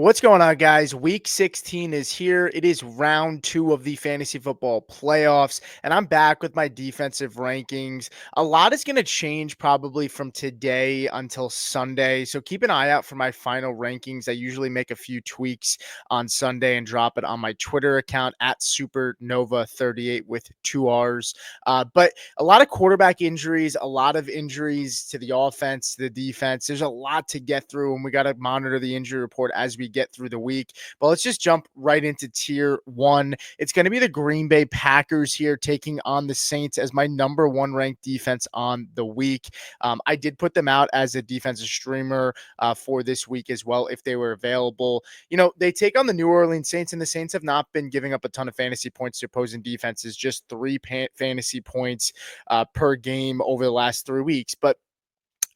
What's going on, guys? Week 16 is here. It is round two of the fantasy football playoffs, and I'm back with my defensive rankings. A lot is going to change probably from today until Sunday, so keep an eye out for my final rankings. I usually make a few tweaks on Sunday and drop it on my Twitter account at Supernova38 with two R's. But a lot of quarterback injuries, a lot of injuries to the offense, to the defense. There's a lot to get through, and we got to monitor the injury report as we get through the week. But let's just jump right into tier one. It's going to be the Green Bay Packers here taking on the Saints as my number one ranked defense on the week. I did put them out as a defensive streamer for this week as well if they were available. They take on the New Orleans Saints, and the Saints have not been giving up a ton of fantasy points to opposing defenses, just three fantasy points per game over the last 3 weeks. But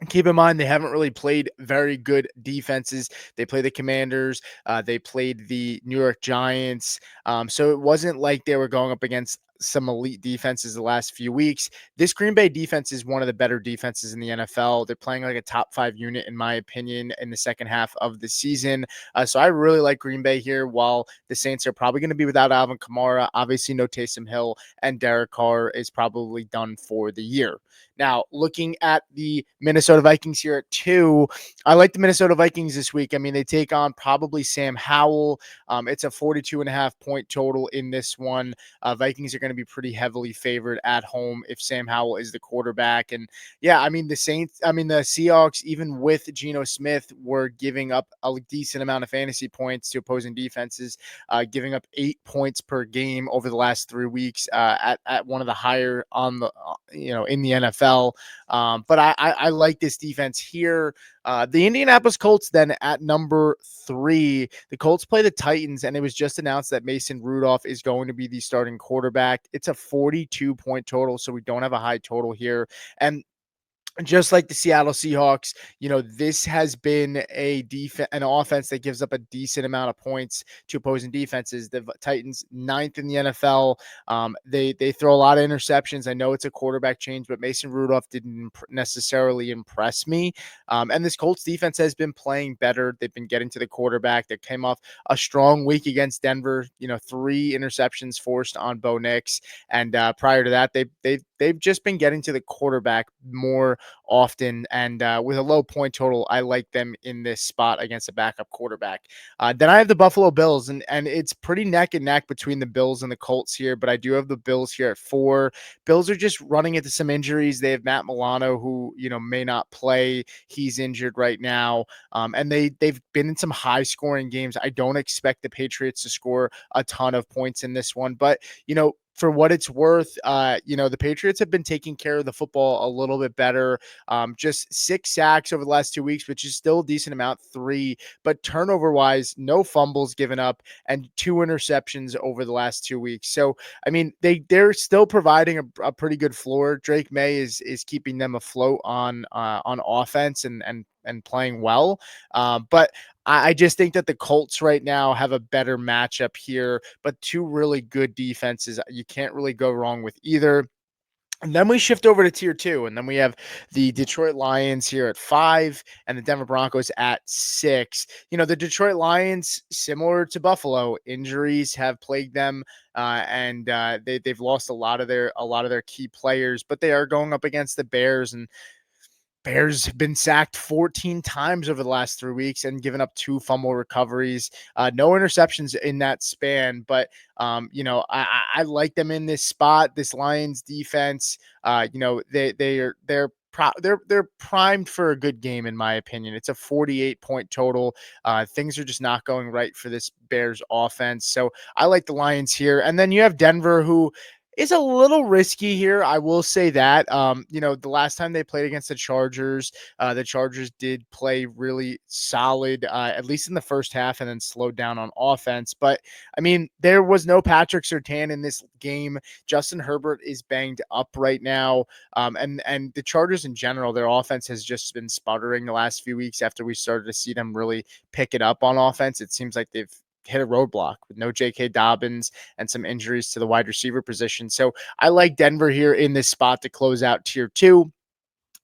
keep in mind, they haven't really played very good defenses. They play the Commanders. They played the New York Giants. So it wasn't like they were going up against some elite defenses the last few weeks. This Green Bay defense is one of the better defenses in the NFL. They're playing like a top 5 unit, in my opinion, in the second half of the season. So I really like Green Bay here, while the Saints are probably going to be without Alvin Kamara. Obviously, no Taysom Hill, and Derek Carr is probably done for the year. Now, looking at the Minnesota Vikings here at 2, I like the Minnesota Vikings this week. I mean, they take on probably Sam Howell. It's a 42.5-point total in this one. Vikings are going to be pretty heavily favored at home if Sam Howell is the quarterback. And yeah, I mean, the Seahawks, even with Geno Smith, were giving up a decent amount of fantasy points to opposing defenses, giving up 8 points per game over the last 3 weeks, at one of the higher on the in the NFL. But I like this defense here. The Indianapolis Colts then at number 3. The Colts play the Titans, and it was just announced that Mason Rudolph is going to be the starting quarterback. It's a 42-point total, so we don't have a high total here. And just like the Seattle Seahawks, this has been an offense that gives up a decent amount of points to opposing defenses. The Titans, 9th in the NFL. They throw a lot of interceptions. I know it's a quarterback change, but Mason Rudolph didn't necessarily impress me. And this Colts defense has been playing better. They've been getting to the quarterback. They came off a strong week against Denver. 3 interceptions forced on Bo Nix, and prior to that, they've just been getting to the quarterback more often, and with a low point total, I like them in this spot against a backup quarterback. Then I have the Buffalo Bills, and it's pretty neck and neck between the Bills and the Colts here, but I do have the Bills here at 4. Bills are just running into some injuries. They have Matt Milano, who may not play. He's injured right now, and they've been in some high scoring games. I don't expect the Patriots to score a ton of points in this one, but for what it's worth, the Patriots have been taking care of the football a little bit better. Just 6 sacks over the last 2 weeks, which is still a decent amount, 3, but turnover wise, no fumbles given up and 2 interceptions over the last 2 weeks. So, I mean, they're still providing a pretty good floor. Drake May is keeping them afloat on offense and playing well. But I just think that the Colts right now have a better matchup here, but 2 really good defenses. You can't really go wrong with either. And then we shift over to tier 2, and then we have the Detroit Lions here at 5 and the Denver Broncos at 6. The Detroit Lions, similar to Buffalo, injuries have plagued them, and they've lost a lot of their key players, but they are going up against the Bears, and Bears have been sacked 14 times over the last 3 weeks and given up 2 fumble recoveries, no interceptions in that span. But I like them in this spot. This Lions defense, they're primed for a good game, in my opinion. It's a 48-point total. Things are just not going right for this Bears offense, so I like the Lions here. And then you have Denver, who is a little risky here. I will say that. The last time they played against the Chargers did play really solid, at least in the first half, and then slowed down on offense. But I mean, there was no Patrick Surtain in this game. Justin Herbert is banged up right now. And the Chargers in general, their offense has just been sputtering the last few weeks after we started to see them really pick it up on offense. It seems like they've hit a roadblock with no J.K. Dobbins and some injuries to the wide receiver position. So I like Denver here in this spot to close out tier 2.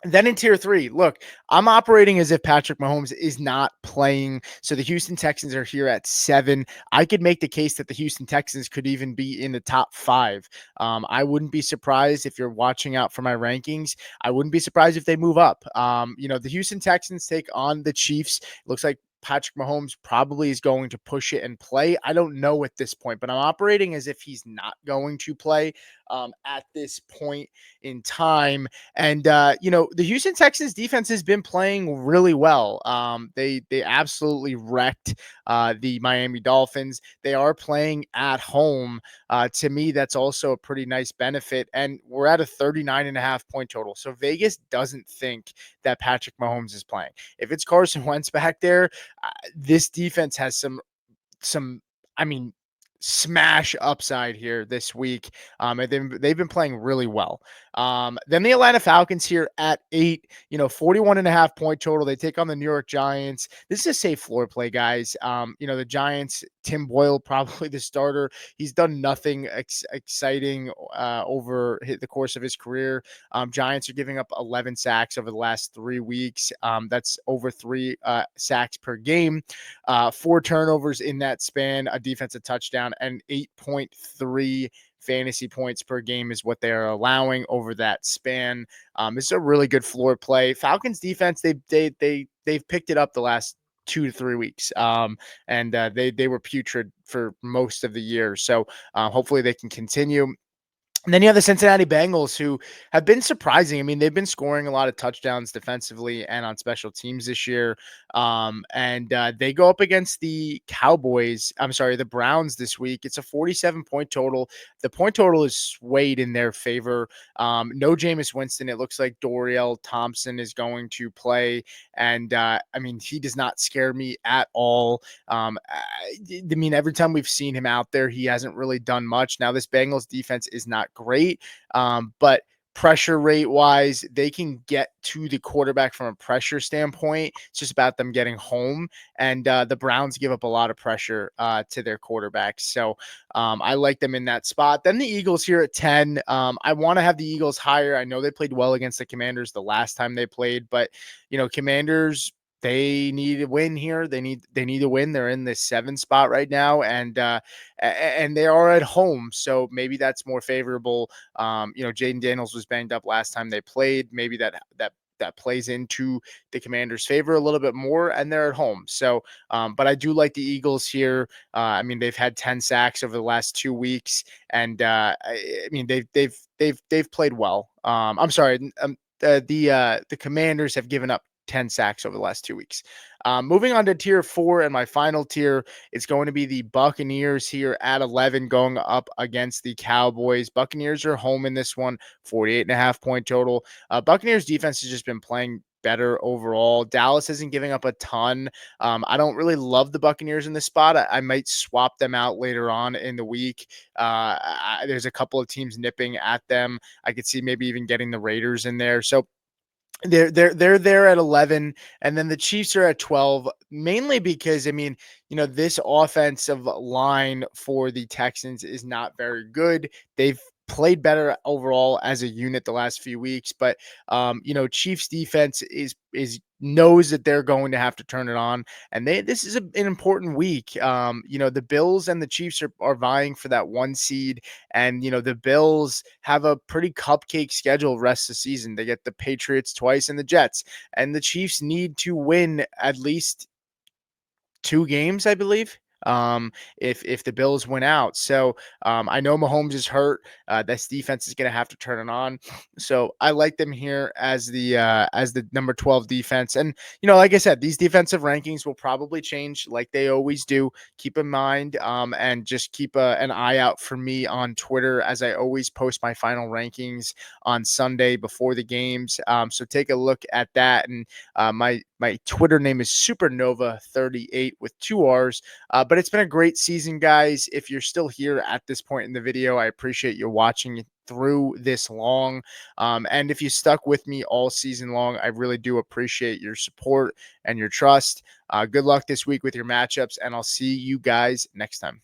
Then in tier three, look, I'm operating as if Patrick Mahomes is not playing. So the Houston Texans are here at 7. I could make the case that the Houston Texans could even be in the top 5. I wouldn't be surprised if you're watching out for my rankings. I wouldn't be surprised if they move up. The Houston Texans take on the Chiefs. It looks like Patrick Mahomes probably is going to push it and play. I don't know at this point, but I'm operating as if he's not going to play at this point in time. And the Houston Texans defense has been playing really well. They absolutely wrecked the Miami Dolphins. They are playing at home. To me, that's also a pretty nice benefit. And we're at a 39.5 point total. So Vegas doesn't think that Patrick Mahomes is playing. If it's Carson Wentz back there, this defense has some I mean smash upside here this week. And they've been playing really well. Then the Atlanta Falcons here at 8, 41.5 point total. They take on the New York Giants. This is a safe floor play, guys. The Giants, Tim Boyle, probably the starter. He's done nothing exciting over the course of his career. Giants are giving up 11 sacks over the last 3 weeks. That's over 3 sacks per game. 4 turnovers in that span, a defensive touchdown, and 8.3 fantasy points per game is what they are allowing over that span. This is a really good floor play. Falcons defense, they've picked it up the last 2 to 3 weeks, and they were putrid for most of the year. So hopefully they can continue. And then you have the Cincinnati Bengals, who have been surprising. I mean, they've been scoring a lot of touchdowns defensively and on special teams this year. And they go up against the Cowboys. I'm sorry, the Browns this week. It's a 47 point total. The point total is swayed in their favor. No Jameis Winston. It looks like Dorial Thompson is going to play. And he does not scare me at all. Every time we've seen him out there, he hasn't really done much. Now, this Bengals defense is not great, but pressure rate wise, they can get to the quarterback from a pressure standpoint. It's just about them getting home. And the Browns give up a lot of pressure to their quarterbacks. So I like them in that spot. Then the Eagles here at 10. I want to have the Eagles higher. I know they played well against the Commanders the last time they played, but Commanders, they need a win here. They need to win. They're in the 7 spot right now, and they are at home, so maybe that's more favorable. Jaden Daniels was banged up last time they played. Maybe that plays into the Commanders' favor a little bit more, and they're at home. So, but I do like the Eagles here. They've had 10 sacks over the last 2 weeks, and they've played well. I'm sorry. The Commanders have given up 10 sacks over the last 2 weeks. Moving on to tier 4, and my final tier, it's going to be the Buccaneers here at 11 going up against the Cowboys. Buccaneers are home in this one, 48.5 point total. Buccaneers defense has just been playing better overall. Dallas isn't giving up a ton. I don't really love the Buccaneers in this spot. I might swap them out later on in the week. There's a couple of teams nipping at them. I could see maybe even getting the Raiders in there. So they're there at 11, and then the Chiefs are at 12, mainly because this offensive line for the Texans is not very good. They've played better overall as a unit the last few weeks, but Chiefs defense is knows that they're going to have to turn it on, and this is an important week. The Bills and the Chiefs are vying for that 1 seed, and the Bills have a pretty cupcake schedule rest of the season. They get the Patriots twice and the Jets, and the Chiefs need to win at least 2 games, I believe. If the Bills win out. So I know Mahomes is hurt. This defense is gonna have to turn it on. So I like them here as the number 12 defense. And like I said, these defensive rankings will probably change like they always do. Keep in mind, and just keep an eye out for me on Twitter, as I always post my final rankings on Sunday before the games. So take a look at that. And my Twitter name is Supernova38 with 2 R's. But it's been a great season, guys. If you're still here at this point in the video, I appreciate you watching through this long. And if you stuck with me all season long, I really do appreciate your support and your trust. Good luck this week with your matchups, and I'll see you guys next time.